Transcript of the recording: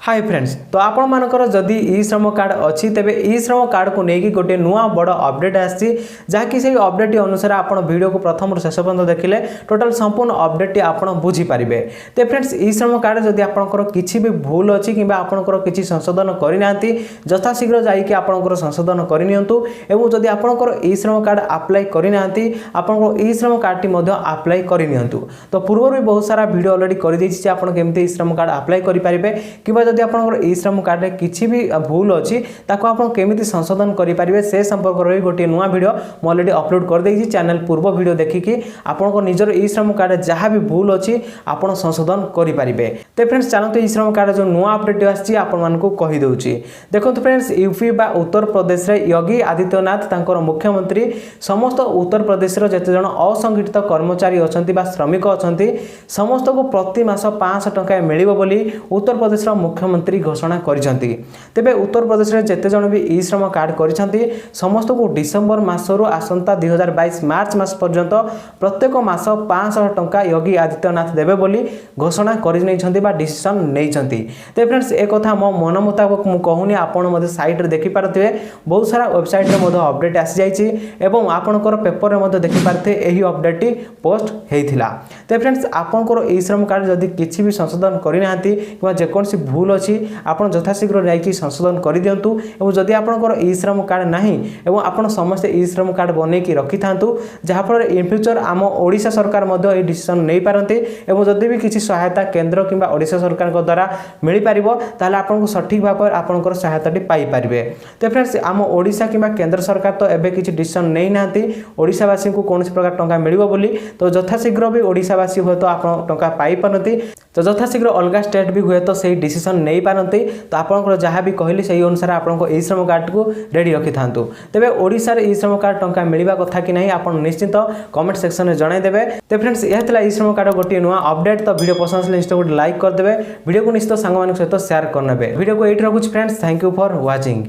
Hi friends, तो आपण मानकर जदि ई श्रम कार्ड अच्छी तेबे ई श्रम कार्ड को लेकिन गोटे नुआ बड़ अपडेट आसी जहाँकि से अपडेट अनुसार आपण वीडियो को प्रथम शेष पर्यंत देखिले टोटल संपूर्ण अपडेट आपण बुझी पारिबे। ते फ्रेंड्स ई श्रम कार्ड जदि आपनकर किछि भी भूल अछि किबा आपनकर किछि संशोधन करि नांती यथा शीघ्र जाई कि आपनकर संशोधन करि नियंतु एवं जदि आपनकर ई श्रम कार्ड अप्लाई करि नांती आपनकर ई श्रम कार्ड टी मध्ये अप्लाई करि नियंतु। तो पूर्व भी बहुत सारा वीडियो ऑलरेडी करि दैछि जे आपण केमते ई श्रम कार्ड अप्लाई करि पारिबे किबा जदि आपनकर ई श्रम कार्ड रे किछि भी भूल अछि ताको आपण केमिति संशोधन करि पारिबे से संपर्क रे गोटे नुवा वीडियो म ऑलरेडी अपलोड कर दैछि। चैनल पूर्व वीडियो देखिकि आपनको निजर ई श्रम कार्ड जहाँ भी भूल अछि आपण संशोधन करि पारिबे। ते फ्रेंड्स चलंतु ई श्रम कार्ड जो नुवा अपडेट आछि आपण मानको कहि दउछि। देखंतु फ्रेंड्स यूपी बा उत्तर प्रदेश रे योगी आदित्यनाथ तांकर मुख्यमंत्री समस्त उत्तर प्रदेश रो जते जण असंगठित कर्मचारी अछंती बा श्रमिक अछंती समस्त को प्रति मास 500 टका मिलिबो बोली उत्तर प्रदेश रो मुख्यमंत्री घोषणा करिसंती। तेबे उत्तर प्रदेश रे जते जण भी ई श्रम कार्ड करिसंती समस्त को डिसेंबर मासरो आसंता 2022 मार्च मास पर्यंत प्रत्येक मास 500 टका योगी आदित्यनाथ देबे बोली घोषणा करि नैछंती बा डिसिजन नैछंती। ते फ्रेंड्स ए कथा मो मन मुताबिक मु कहूनी आपण मध्ये साइट रे देखि पारथिबे बहुत सारा वेबसाइट रे मध्ये अपडेट आसी जाईची एवं आपनकर पेपर रे मध्ये देखि पारथे एही अपडेट टी पोस्ट हेइथिला। ते फ्रेंड्स आपनकर ई श्रम कार्ड जदि किछि भी संशोधन करि नांती किबा जे कोनसी भूल अछि आपण यथाशीघ्र जाइकी संशोधन कर दिंतु एवं जदि आपनकर ई श्रम कार्ड नाही एवं आपण समस्त ई श्रम कार्ड बनै की रखि थांतु जहाफल इन फ्यूचर आम ओडिशा सरकार मध्ये ए डिसिजन नै पारंती एवं जदि भी किछि सहायता केंद्र किबा ओडिशा सरकार को द्वारा मिली पारिबो ताले आपनको सठिक भाव आपनकर सहायता टी पाई पारिबे। ते फ्रेंड्स आम ओडिशा किबा केंद्र सरकार तो एबे किछि डिसिजन नै नांती ओडिशा वासी को कोनसी प्रकार टंका मिलिबो बोली तो यथाशीघ्र भी ओडिशा वासी होय तो आपण टंका पाई पारंती तो यथाशीघ्र अलग स्टेट भी हुए तो सही डिसिजन नहीं पारंती तो आपनकर जहाँ भी कहली सही अनुसार आपनको ई श्रम कार्ड को रेडी रखि थांतु। तेबे ओडिसा रे ई श्रम कार्ड टंका मिलिबा कथा कि नहीं आपण निश्चित कमेंट सेक्शन में जणाई देबे। ते फ्रेंड्स यह थिला ई श्रम कार्ड गोटे नुआ अपडेट। तो वीडियो पसंद आले निश्चित गोटे लाइक कर देबे, वीडियो को निश्चित संग मान सहित शेयर कर नेबे। वीडियो को एठी रखुछ friends, thank you for watching.